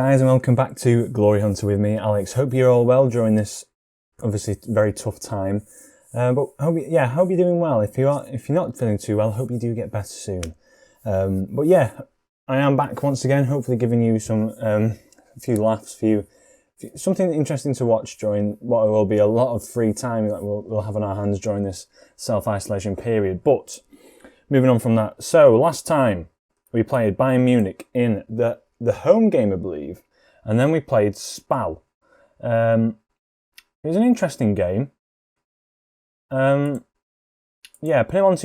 guys, and welcome back to Glory Hunter with me, Alex. Hope you're all well during this obviously very tough time. But hope you're doing well. If you're not feeling too well, hope you do get better soon. But yeah, I am back once again, hopefully giving you some a few laughs, something interesting to watch during what will be a lot of free time that we'll have on our hands during this self-isolation period. But moving on from that, so last time we played Bayern Munich in the home game, I believe, and then we played Spal. It was an interesting game. Pinamonti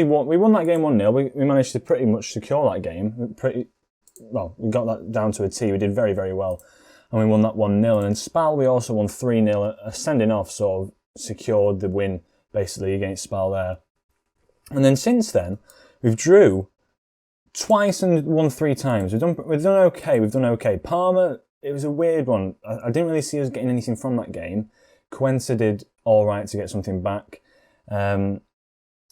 won. We won that game 1-0. We managed to pretty much secure that game. We got that down to a T. We did very, very well, and we won that 1-0. And in Spal, we also won 3-0. A sending off sort of secured the win basically against Spal there. And then since then, we've drew twice and won 3 times. We've done okay. Parma, it was a weird one. I didn't really see us getting anything from that game. Cuenca did all right to get something back. And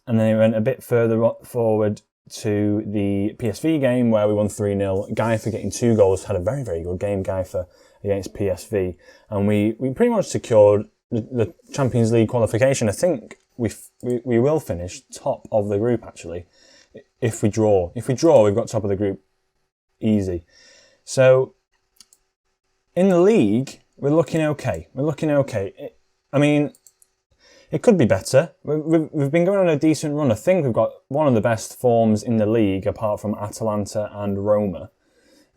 then it went a bit further forward to the PSV game where we won 3-0. Gaifa getting 2 goals, had a very, very good game, Gaifa, against PSV. And we pretty much secured the Champions League qualification. I think we will finish top of the group, actually. If we draw, we've got top of the group easy. So in the league, we're looking okay. It could be better. We've been going on a decent run. I think we've got one of the best forms in the league, apart from Atalanta and Roma.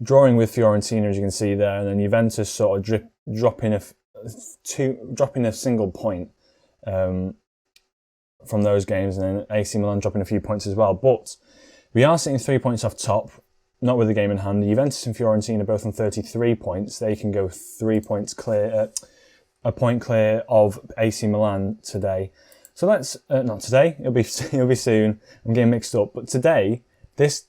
Drawing with Fiorentina, as you can see there, and then Juventus sort of dropping a single point from those games, and then AC Milan dropping a few points as well. But we are sitting 3 points off top, not with the game in hand. Juventus and Fiorentina are both on 33 points. They can go 3 points clear, a point clear of AC Milan today. So that's not today. It'll be soon. I'm getting mixed up. But today, this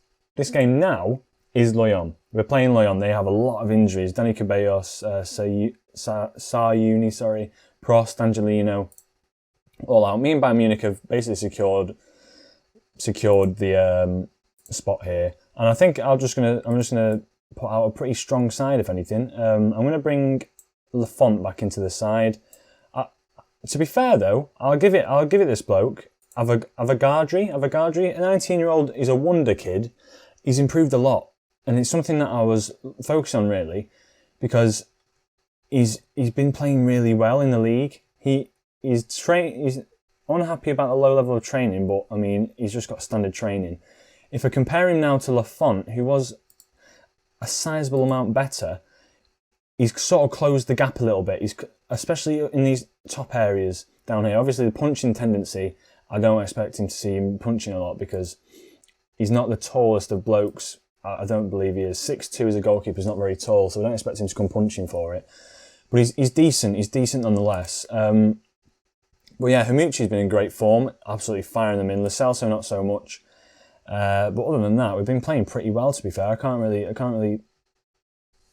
game now is Lyon. We're playing Lyon. They have a lot of injuries. Dani Ceballos, Sayuni, Prost, Angelino, all out. Me and Bayern Munich have basically secured the spot here, and I think I'm just gonna put out a pretty strong side. If anything, I'm gonna bring Lafont back into the side. To be fair though, I'll give it this bloke Avogadri. A 19-year-old is a wonder kid. He's improved a lot, and it's something that I was focused on really, because he's been playing really well in the league. He's unhappy about the low level of training, but I mean, he's just got standard training. If I compare him now to Lafont, who was a sizable amount better, he's sort of closed the gap a little bit. He's especially in these top areas down here. Obviously, the punching tendency, I don't expect him to see him punching a lot because he's not the tallest of blokes. I don't believe he is. 6'2" as a goalkeeper is not very tall, so I don't expect him to come punching for it. But he's decent. He's decent nonetheless. But yeah, Hamucci's been in great form, absolutely firing them in. Lo Celso not so much. But other than that, we've been playing pretty well, to be fair. I can't really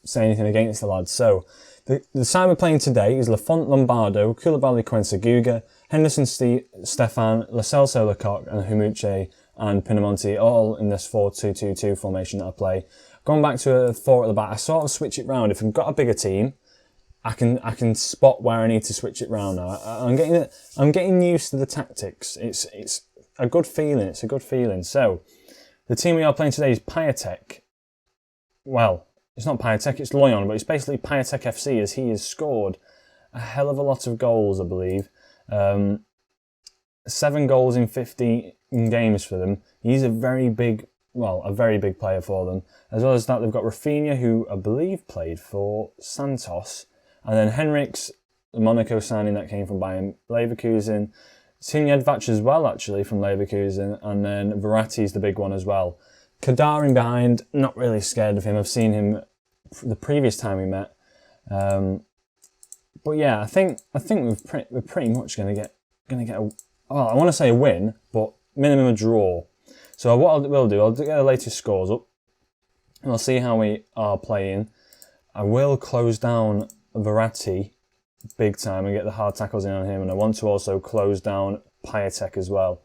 say anything against the lads. So the side we're playing today is Lafont, Lombardo, Koulibaly, Cuenca, Guga, Henderson, Stefan, Lo Celso, Lecoq, and Hamucci and Pinamonti, all in this 4-2-2-2 formation that I play. Going back to a 4 at the back, I sort of switch it round. If I've got a bigger team, I can spot where I need to switch it round now. I'm getting used to the tactics. It's a good feeling. So the team we are playing today is Piatek. Well, it's not Piatek, it's Lyon, but it's basically Piatek FC, as he has scored a hell of a lot of goals, I believe. 7 goals in 15 games for them. He's a very big player for them. As well as that, they've got Rafinha, who I believe played for Santos. And then Henriks, the Monaco signing that came from Bayern Leverkusen. Sinjedvac as well, actually, from Leverkusen. And then Verratti's the big one as well. Kadar in behind, not really scared of him. I've seen him the previous time we met. But yeah, I think we're pretty much gonna get I want to say a win, but minimum a draw. So what I will do, I'll get the latest scores up, and I'll see how we are playing. I will close down Verratti big time and get the hard tackles in on him, and I want to also close down Piatek as well.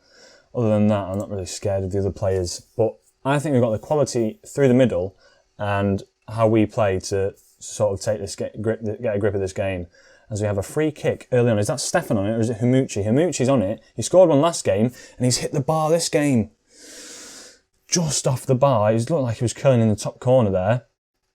Other than that, I'm not really scared of the other players, but I think we've got the quality through the middle and how we play to sort of get a grip of this game. As we have a free kick early on. Is that Stefan on it or is it Hamucci? Hamucci's on it. He scored one last game and he's hit the bar this game. Just off the bar. He looked like he was curling in the top corner there.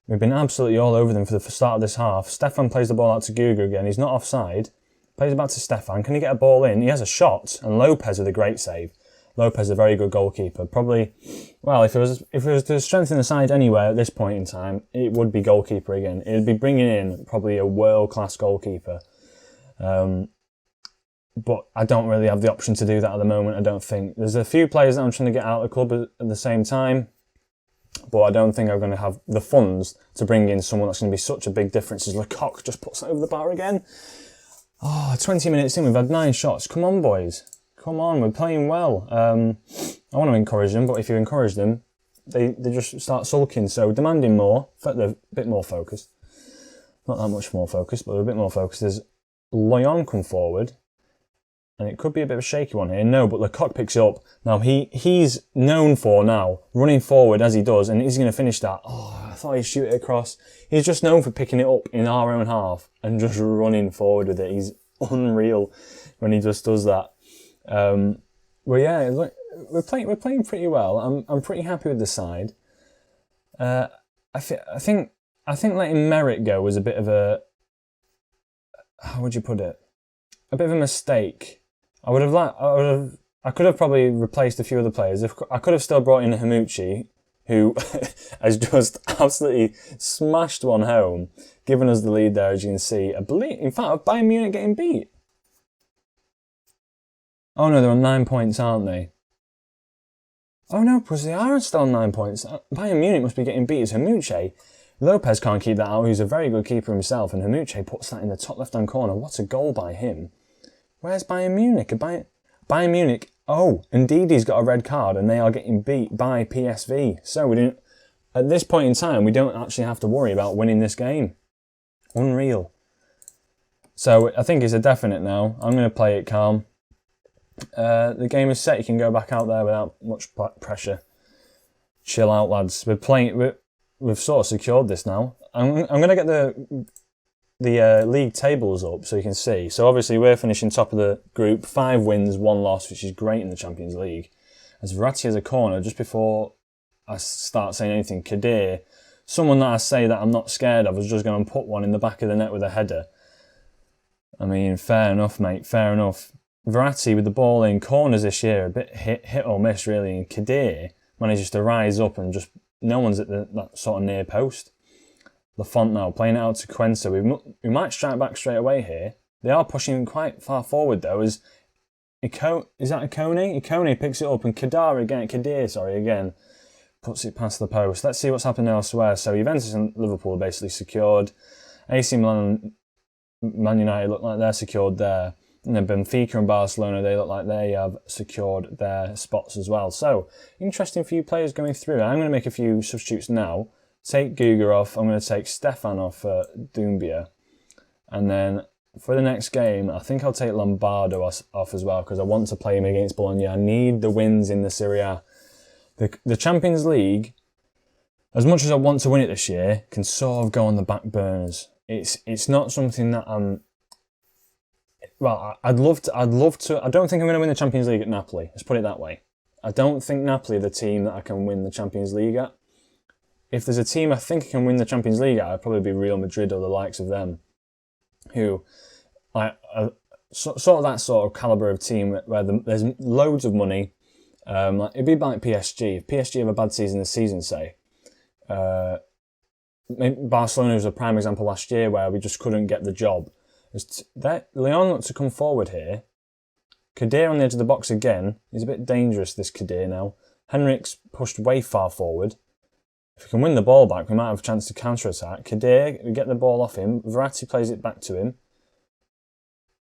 We've been absolutely all over them for the start of this half. Stefan plays the ball out to Guga again. He's not offside. Plays it back to Stefan. Can he get a ball in? He has a shot. And Lopez with a great save. Lopez, a very good goalkeeper. Probably, well, if it was to strengthen the side anywhere at this point in time, it would be goalkeeper again. It would be bringing in probably a world-class goalkeeper. But I don't really have the option to do that at the moment, I don't think. There's a few players that I'm trying to get out of the club at the same time, but I don't think I'm going to have the funds to bring in someone that's going to be such a big difference as Lecoq just puts that over the bar again. 20 minutes in, we've had 9 shots. Come on, boys. Come on, we're playing well. I want to encourage them, but if you encourage them, they just start sulking. So demanding more, they're a bit more focused. Not that much more focused, but they're a bit more focused. There's Lyon come forward, and it could be a bit of a shaky one here. No, but Lecoq picks it up. Now, he's known for now running forward as he does, and he's going to finish that. I thought he'd shoot it across. He's just known for picking it up in our own half and just running forward with it. He's unreal when he just does that. Well, yeah, look, we're playing pretty well. I'm pretty happy with the side. I think letting Merritt go was a bit of a, how would you put it? A bit of a mistake. I could have probably replaced a few other players. I could have still brought in Hamucci, who has just absolutely smashed one home, giving us the lead there, as you can see. In fact, Bayern Munich getting beat. Oh no, they're on 9 points, aren't they? Oh no, because they are still on 9 points. Bayern Munich must be getting beat as Hamucci. Lopez can't keep that out, who's a very good keeper himself, and Hamucci puts that in the top left-hand corner. What a goal by him. Where's Bayern Munich? Bayern Munich, indeed he's got a red card, and they are getting beat by PSV. So at this point in time, we don't actually have to worry about winning this game. Unreal. So I think it's a definite now. I'm going to play it calm. The game is set. You can go back out there without much pressure. Chill out, lads. We've sort of secured this now. I'm going to get the league tables up so you can see. So obviously we're finishing top of the group. 5 wins, 1 loss, which is great in the Champions League. As Verratti has a corner, just before I start saying anything, Kadir, someone that I say that I'm not scared of, is just going to put one in the back of the net with a header. I mean, fair enough, mate. Fair enough. Verratti with the ball in corners this year, a bit hit or miss really, and Kadir manages to rise up and just no one's at that sort of near post. Lafont now playing it out to Quensa. We might strike back straight away here. They are pushing quite far forward though. Is that Ikone? Ikone picks it up and Kadir again puts it past the post. Let's see what's happening elsewhere. So Juventus and Liverpool are basically secured. AC Milan, Man United look like they're secured there. And then Benfica and Barcelona, they look like they have secured their spots as well. So, interesting few players going through. I'm going to make a few substitutes now. Take Guga off. I'm going to take Stefan off for Doumbia. And then for the next game, I think I'll take Lombardo off as well because I want to play him against Bologna. I need the wins in the Serie A. The Champions League, as much as I want to win it this year, can sort of go on the back burners. It's not something that I'm... Well, I'd love to. I don't think I'm going to win the Champions League at Napoli. Let's put it that way. I don't think Napoli are the team that I can win the Champions League at. If there's a team I think I can win the Champions League at, I'd probably be Real Madrid or the likes of them, who, sort of that sort of calibre of team where there's loads of money. It'd be like PSG. If PSG have a bad season this season, say, Barcelona was a prime example last year where we just couldn't get the job. Lyon looks to come forward here. Kadir on the edge of the box again. He's a bit dangerous, this Kadir now. Henrik's pushed way far forward. If we can win the ball back, we might have a chance to counter-attack. Kadir, we get the ball off him. Verratti plays it back to him.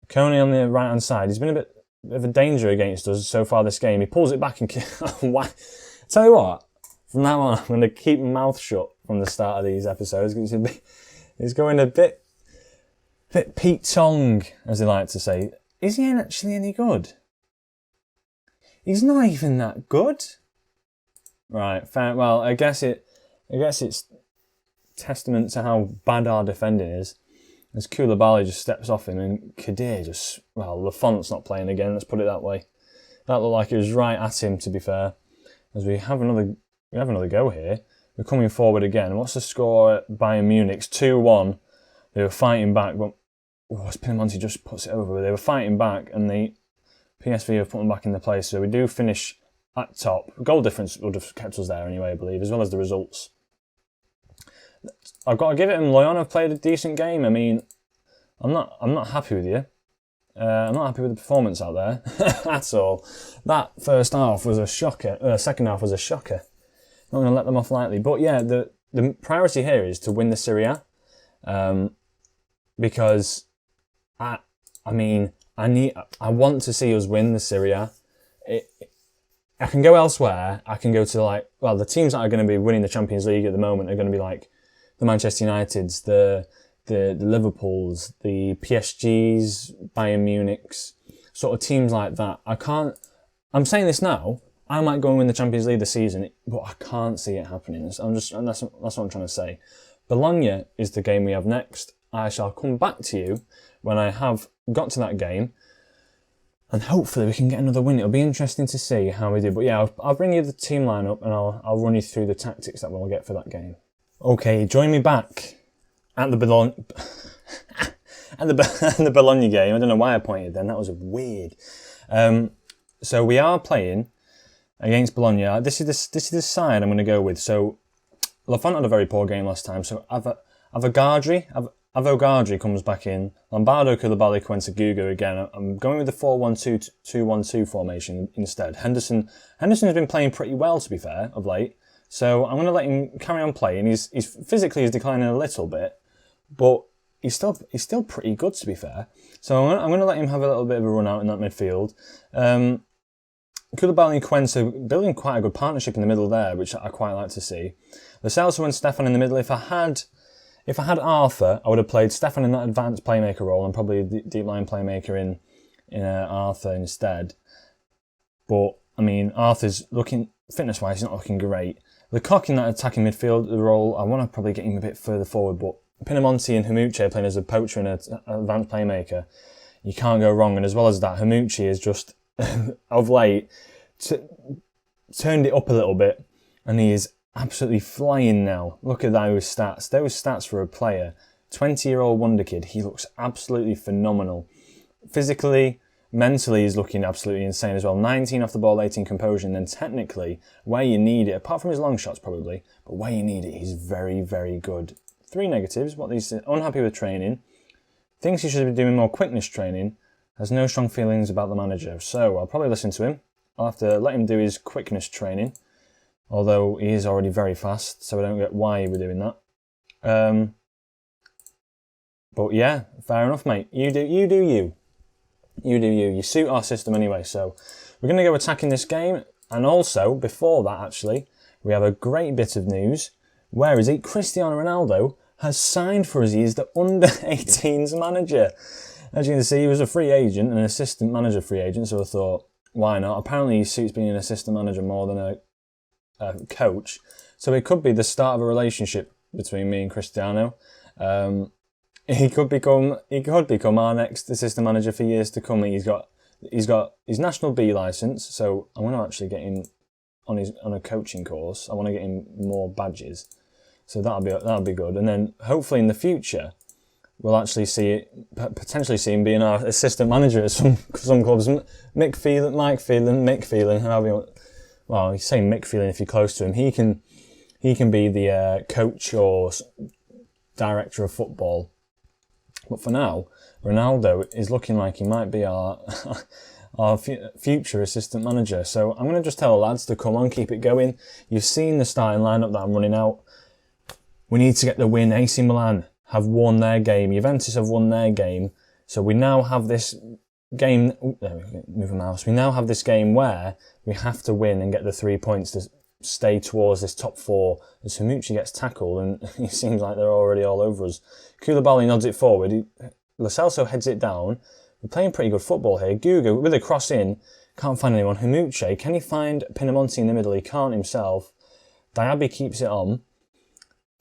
Coney on the right-hand side. He's been a bit of a danger against us so far this game. He pulls it back and... Tell you what, from now on, I'm going to keep my mouth shut from the start of these episodes. He's going a bit Pete Tong, as they like to say. Is he actually any good? He's not even that good. Right, fair. Well, I guess it's testament to how bad our defending is. As Koulibaly just steps off him and Kadir just, well, Lafont's not playing again, let's put it that way. That looked like it was right at him, to be fair. As we have another go here. We're coming forward again. What's the score at Bayern Munich? 2-1. They were fighting back, but Pinamonti just puts it over. They were fighting back, and the PSV have put them back in the place. So we do finish at top. Goal difference would have kept us there anyway, I believe, as well as the results. I've got to give it them. Lyon have played a decent game. I mean, I'm not happy with you. I'm not happy with the performance out there at all. That first half was a shocker. Second half was a shocker. Not going to let them off lightly. But yeah, the priority here is to win the Serie A, because I want to see us win the Serie A. I can go elsewhere. I can go to the teams that are going to be winning the Champions League at the moment are going to be like the Manchester Uniteds, the Liverpools, the PSGs, Bayern Munichs, sort of teams like that. I'm saying this now, I might go and win the Champions League this season, but I can't see it happening. That's what I'm trying to say. Bologna is the game we have next. I shall come back to you when I have got to that game, and hopefully we can get another win. It'll be interesting to see how we do. But yeah, I'll bring you the team lineup and I'll run you through the tactics that we'll get for that game. Okay, join me back at the Bologna the Bologna game. I don't know why I pointed then. That was weird. So we are playing against Bologna. This is the side I'm going to go with. So Lafont had a very poor game last time. So Avogadri comes back in. Lombardo, Koulibaly, Quentin, Gugu again. I'm going with the 4-1-2-2-1-2 formation instead. Henderson has been playing pretty well, to be fair, of late. So I'm going to let him carry on playing. He's physically he's declining a little bit, but he's still pretty good, to be fair. So I'm going to let him have a little bit of a run out in that midfield. Koulibaly and Quentin are building quite a good partnership in the middle there, which I quite like to see. Lo Celso and Stefan in the middle. If I had Arthur, I would have played Stefan in that advanced playmaker role and probably the deep line playmaker in Arthur instead. But I mean, Arthur's looking fitness-wise, he's not looking great. Lecoq in that attacking midfield role, I want to probably get him a bit further forward, but Pinamonti and Haymanager playing as a poacher and an advanced playmaker, you can't go wrong. And as well as that, Haymanager is just, of late, turned it up a little bit, and he is absolutely flying now. Look at those stats. Those stats for a player. 20-year-old wonder kid, he looks absolutely phenomenal. Physically, mentally, he's looking absolutely insane as well. 19 off the ball, 18 composure, and then technically, where you need it, apart from his long shots probably, but where you need it, he's very, very good. 3 negatives. What he's unhappy with training. Thinks he should be doing more quickness training. Has no strong feelings about the manager. So I'll probably listen to him. I'll have to let him do his quickness training. Although he is already very fast, so I don't get why we're doing that. But yeah, fair enough, mate. You do you. You do you. You suit our system anyway. So we're going to go attacking this game. And also, before that actually, we have a great bit of news. Where is he? Cristiano Ronaldo has signed for us. He is the under-18s manager. As you can see, he was a free agent, an assistant manager free agent, so I thought, why not? Apparently he suits being an assistant manager more than a coach. So it could be the start of a relationship between me and Cristiano. He could become our next assistant manager for years to come. He's got his National B licence, so I want to actually get him on a coaching course. I want to get him more badges. So that'll be good. And then hopefully in the future we'll actually potentially see him being our assistant manager at some clubs. Mike Phelan, however you want. Well, you say Mick Phelan if you're close to him. He can be the coach or director of football. But for now, Ronaldo is looking like he might be our future assistant manager. So I'm going to just tell the lads to come on, keep it going. You've seen the starting lineup that I'm running out. We need to get the win. AC Milan have won their game. Juventus have won their game. So we now have this game. Move a mouse. We now have this game where we have to win and get the 3 points to stay towards this top 4. As Haymanager gets tackled, and it seems like they're already all over us. Koulibaly nods it forward. Lo Celso heads it down. We're playing pretty good football here. Gugu with a cross in. Can't find anyone. Haymanager, can he find Pinamonti in the middle? He can't himself. Diaby keeps it on.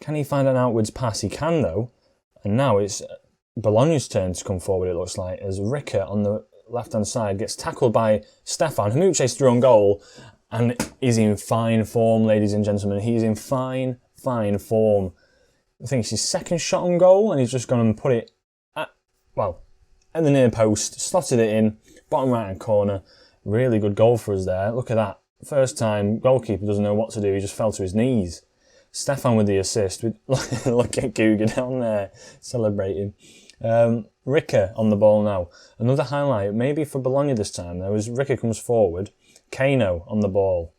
Can he find an outwards pass? He can though. And now it's Bologna's turn to come forward, it looks like, as Ricker on the left-hand side gets tackled by Stefan. Haymanager's through on goal, and he's in fine form, ladies and gentlemen. He's in fine form. I think it's his second shot on goal, and he's just gone and put it at the near post, slotted it in, bottom right-hand corner. Really good goal for us there. Look at that. First time, goalkeeper doesn't know what to do. He just fell to his knees. Stefan with the assist. Look at Guga down there celebrating. Ricker on the ball now. Another highlight, maybe for Bologna this time, though, is Ricker comes forward. Kano on the ball.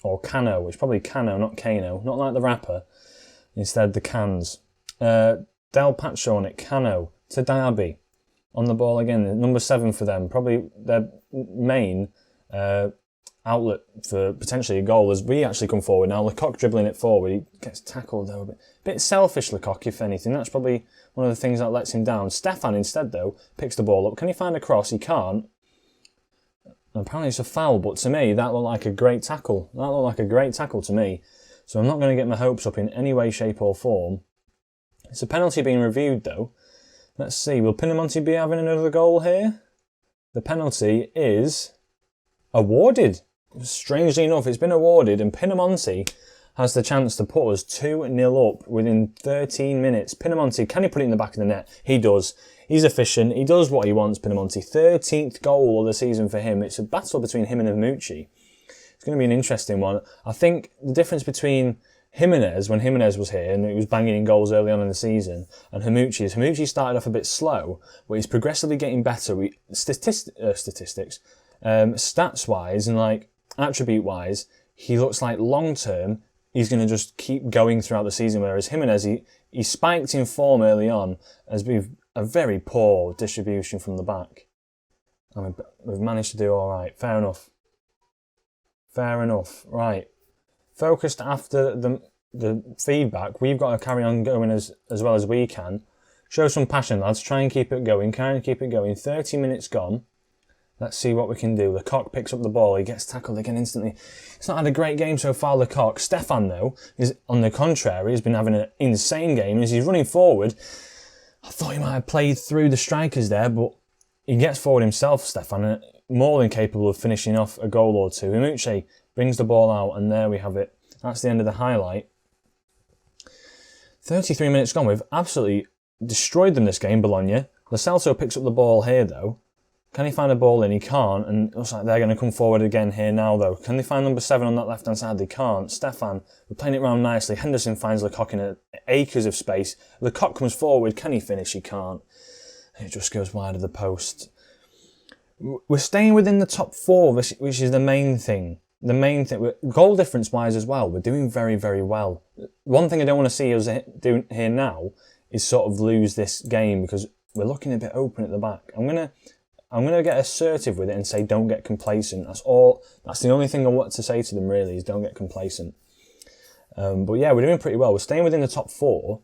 Or Cano. It's probably Cano, not Kano. Not like the rapper. Instead, the cans. Del Pacho on it. Cano to Diaby. On the ball again. Number 7 for them. Probably their main outlet for potentially a goal as we actually come forward. Now Lecoq dribbling it forward, he gets tackled though a bit selfish, Lecoq, if anything. That's probably one of the things that lets him down. Stefan instead though picks the ball up. Can he find a cross? He can't. And apparently it's a foul, but to me that looked like a great tackle. That looked like a great tackle to me. So I'm not going to get my hopes up in any way, shape or form. It's a penalty being reviewed though. Let's see, will Pinamonti be having another goal here? The penalty is awarded. Strangely enough, it's been awarded, and Pinamonti has the chance to put us 2-0 up within 13 minutes. Pinamonti, can he put it in the back of the net? He does. He's efficient. He does what he wants, Pinamonti. 13th goal of the season for him. It's a battle between him and Hamucci. It's going to be an interesting one. I think the difference between Jimenez, when Jimenez was here, and he was banging in goals early on in the season, and Hamucci started off a bit slow, but he's progressively getting better. Stats-wise and like attribute-wise, he looks like long-term he's going to just keep going throughout the season, whereas Jimenez, he spiked in form early on as being a very poor distribution from the back. I mean, we've managed to do all right. Fair enough. Right. Focused after the feedback, we've got to carry on going as well as we can. Show some passion, lads. Try and keep it going. 30 minutes gone. Let's see what we can do. Lecoq picks up the ball. He gets tackled again instantly. He's not had a great game so far, Lecoq. Stefan, though, is on the contrary. He's been having an insane game. As he's running forward, I thought he might have played through the strikers there, but he gets forward himself, Stefan, more than capable of finishing off a goal or two. Hamucci brings the ball out, and there we have it. That's the end of the highlight. 33 minutes gone. We've absolutely destroyed them this game, Bologna. Lo Celso picks up the ball here, though. Can he find a ball in? He can't, and it looks like they're going to come forward again here now, though. Can they find number 7 on that left-hand side? They can't. Stefan, we're playing it round nicely. Henderson finds Lecoq in acres of space. Lecoq comes forward. Can he finish? He can't. It just goes wide of the post. We're staying within the top 4, which is the main thing. Goal difference-wise as well, we're doing very, very well. One thing I don't want to see us doing here now is sort of lose this game because we're looking a bit open at the back. I'm gonna get assertive with it and say don't get complacent. That's the only thing I want to say to them really is don't get complacent. But yeah, we're doing pretty well. We're staying within the top 4,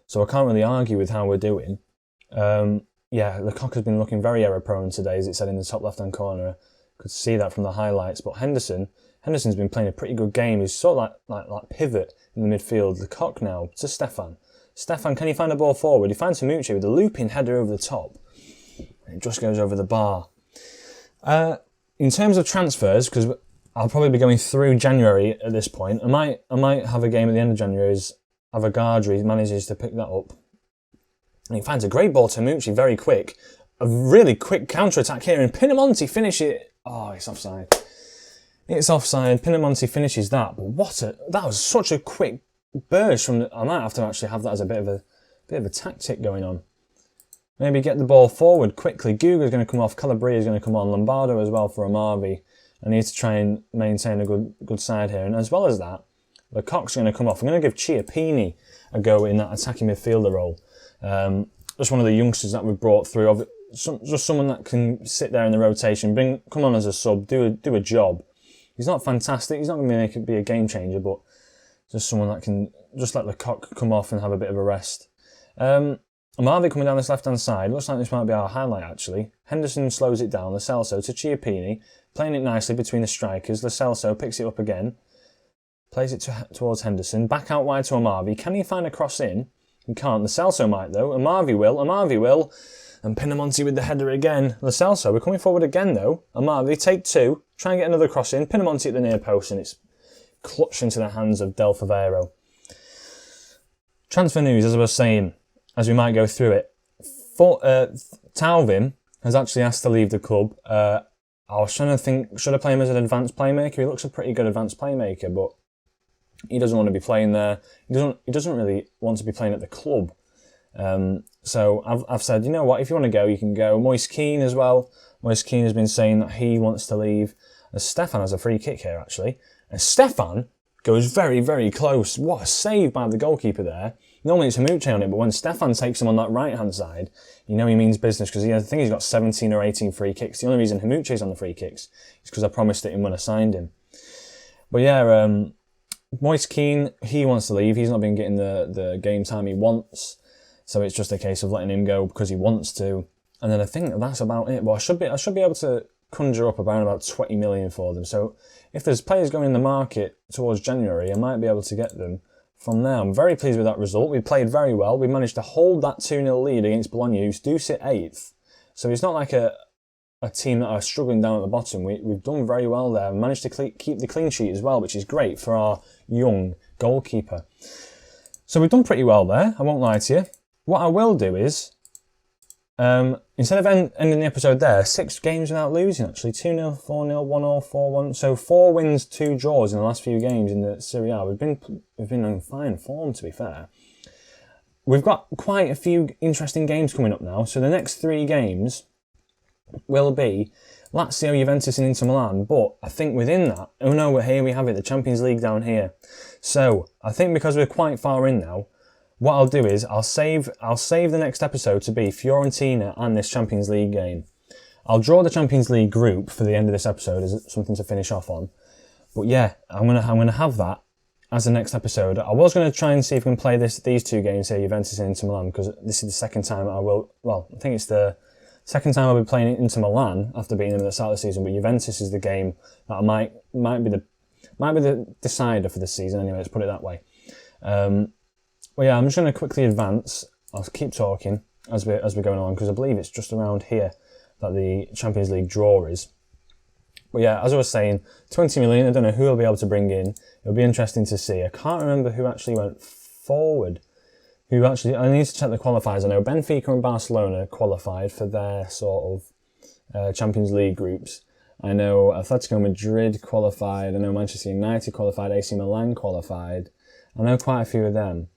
so I can't really argue with how we're doing. Yeah, Lecoq has been looking very error prone today, as it said in the top left hand corner. Could see that from the highlights. But Henderson's been playing a pretty good game. He's sort of like pivot in the midfield. Lecoq now to Stefan. Stefan, can he find a ball forward? He finds Hamucci with a looping header over the top. It just goes over the bar. In terms of transfers, because I'll probably be going through January at this point, I might have a game at the end of January as Avogadri manages to pick that up. And he finds a great ball to Hamucci, very quick. A really quick counter-attack here, and Pinamonti finish it. Oh, it's offside. It's offside. Pinamonti finishes that, but that was such a quick burst from. I might have to actually have that as a bit of a tactic going on. Maybe get the ball forward quickly. Guga's going to come off. Calabria is going to come on. Lombardo as well for Amavi. I need to try and maintain a good side here. And as well as that, Lecoq's going to come off. I'm going to give Chiappini a go in that attacking midfielder role. Just one of the youngsters that we've brought through. Just someone that can sit there in the rotation. Come on as a sub. Do a job. He's not fantastic. He's not going to be a game changer, but just someone that can just let Lecoq come off and have a bit of a rest. Amavi coming down this left-hand side. Looks like this might be our highlight, actually. Henderson slows it down. Lo Celso to Chiappini. Playing it nicely between the strikers. Lo Celso picks it up again. Plays it towards Henderson. Back out wide to Amavi. Can he find a cross in? He can't. Lo Celso might, though. Amavi will. And Pinamonti with the header again. Lo Celso, we're coming forward again, though. Amavi, take 2. Try and get another cross in. Pinamonti at the near post, and it's clutched into the hands of Del Favero. Transfer news, as I was saying, as we might go through it. Tauvin has actually asked to leave the club. I was trying to think, should I play him as an advanced playmaker? He looks a pretty good advanced playmaker, but he doesn't want to be playing there. He doesn't really want to be playing at the club. So I've said, you know what, if you want to go, you can go. Moise Keane as well. Moise Keane has been saying that he wants to leave. And Stefan has a free kick here, actually. And Stefan goes very, very close. What a save by the goalkeeper there. Normally it's Hamuche on it, but when Stefan takes him on that right-hand side, you know he means business, because I think he's got 17 or 18 free kicks. The only reason Hamuche's on the free kicks is because I promised it him when I signed him. But yeah, Moise Keane, he wants to leave. He's not been getting the game time he wants. So it's just a case of letting him go because he wants to. And then I think that's about it. But I should be able to conjure up around about 20 million for them. So if there's players going in the market towards January, I might be able to get them from there. I'm very pleased with that result. We played very well. We managed to hold that 2-0 lead against Bologna, who do sit 8th. So it's not like a team that are struggling down at the bottom. We've done very well there. We managed to keep the clean sheet as well, which is great for our young goalkeeper. So we've done pretty well there, I won't lie to you. What I will do is, instead of ending the episode there, 6 games without losing actually. 2-0, 4-0, 1-0, 4-1. So 4 wins, 2 draws in the last few games in the Serie A. We've been in fine form, to be fair. We've got quite a few interesting games coming up now. So the next 3 games will be Lazio, Juventus and Inter Milan. But I think within that, oh no, here we have it, the Champions League down here. So I think because we're quite far in now, what I'll do is I'll save the next episode to be Fiorentina and this Champions League game. I'll draw the Champions League group for the end of this episode as something to finish off on. But yeah, I'm gonna have that as the next episode. I was gonna try and see if we can play these 2 games here, Juventus and Inter Milan, because this is the second time I will. Well, I think it's the second time I'll be playing Inter Milan after beating them at the start of the season. But Juventus is the game that might be the decider for this season. Anyway, let's put it that way. Well, yeah, I'm just going to quickly advance. I'll keep talking as we're going along, because I believe it's just around here that the Champions League draw is. But yeah, as I was saying, 20 million, I don't know who I'll be able to bring in. It'll be interesting to see. I can't remember who actually went forward. I need to check the qualifiers. I know Benfica and Barcelona qualified for their sort of Champions League groups. I know Atletico Madrid qualified. I know Manchester United qualified. AC Milan qualified. I know quite a few of them.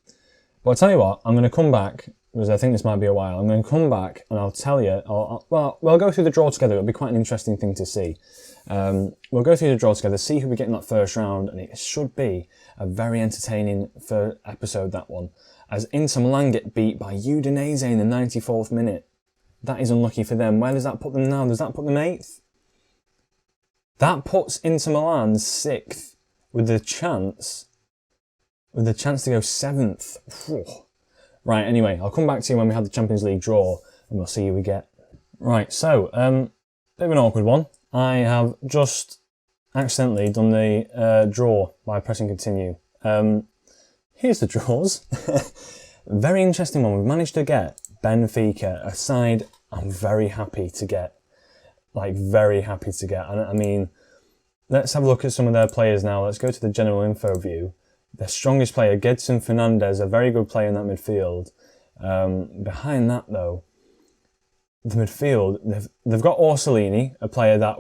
But I'll tell you what, I'm going to come back, because I think this might be a while. I'm going to come back and I'll tell you, we'll go through the draw together. It'll be quite an interesting thing to see. We'll go through the draw together, see who we get in that first round, and it should be a very entertaining episode, that one. As Inter Milan get beat by Udinese in the 94th minute. That is unlucky for them. Where does that put them now? Does that put them 8th? That puts Inter Milan 6th with the chance to go 7th. Right, anyway, I'll come back to you when we have the Champions League draw and we'll see who we get. Right, so, bit of an awkward one. I have just accidentally done the draw by pressing continue. Here's the draws. Very interesting one. We've managed to get Benfica, a side I'm very happy to get. Like, very happy to get. And I mean, let's have a look at some of their players now. Let's go to the general info view. Their strongest player, Gedson Fernandez, a very good player in that midfield. Behind that, though, the midfield, they've got Orsolini, a player that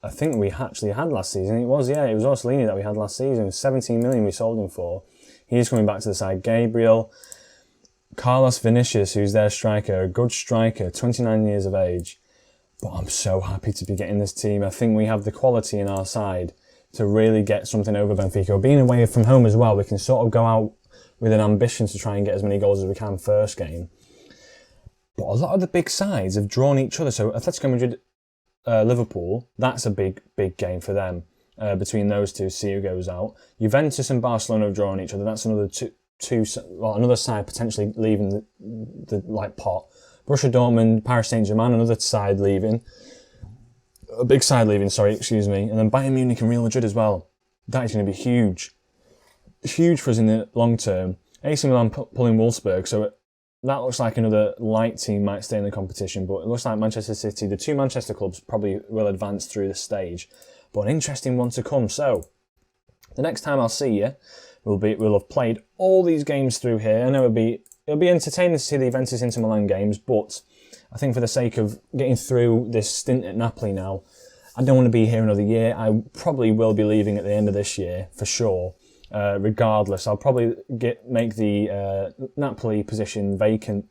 I think we actually had last season. It was Orsolini that we had last season. 17 million we sold him for. He's coming back to the side. Gabriel, Carlos Vinicius, who's their striker, a good striker, 29 years of age. But I'm so happy to be getting this team. I think we have the quality in our side to really get something over Benfica. Being away from home as well, we can sort of go out with an ambition to try and get as many goals as we can first game. But a lot of the big sides have drawn each other. So Atletico Madrid, Liverpool, that's a big game for them. Between those two, see who goes out. Juventus and Barcelona have drawn each other. That's another another side potentially leaving the pot. Borussia Dortmund, Paris Saint-Germain, another side leaving. A big side leaving, and then Bayern Munich and Real Madrid as well. That is going to be huge. huge for us in the long term. AC Milan pulling Wolfsburg, so that looks like another light team might stay in the competition, but it looks like Manchester City, the two Manchester clubs, probably will advance through the stage. But an interesting one to come. So, the next time I'll see you, we'll have played all these games through here. I know it'll be entertaining to see the Juventus Inter Milan games, but I think for the sake of getting through this stint at Napoli now, I don't want to be here another year. I probably will be leaving at the end of this year, for sure. Regardless, I'll probably make the Napoli position vacant,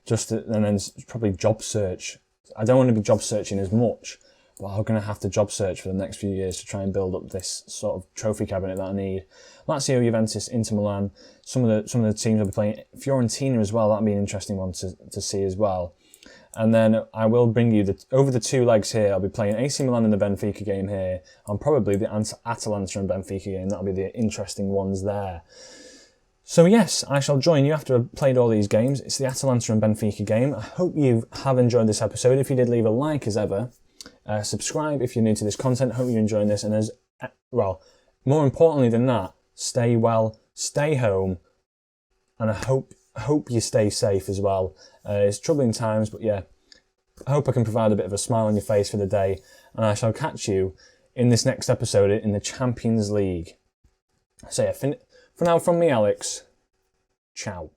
and then probably job search. I don't want to be job searching as much, but I'm going to have to job search for the next few years to try and build up this sort of trophy cabinet that I need. Lazio, Juventus, Inter Milan, some of the teams I'll be playing. Fiorentina as well, that'll be an interesting one to see as well. And then I will bring you over the two legs here. I'll be playing AC Milan in the Benfica game here, and probably the Atalanta and Benfica game. That'll be the interesting ones there. So yes, I shall join you after I've played all these games. It's the Atalanta and Benfica game. I hope you have enjoyed this episode. If you did, leave a like as ever. Subscribe if you're new to this content. Hope you're enjoying this. And more importantly than that, stay well, stay home, and I hope you stay safe as well. It's troubling times, but yeah, I hope I can provide a bit of a smile on your face for the day, and I shall catch you in this next episode in the Champions League. So yeah, for now from me, Alex, ciao.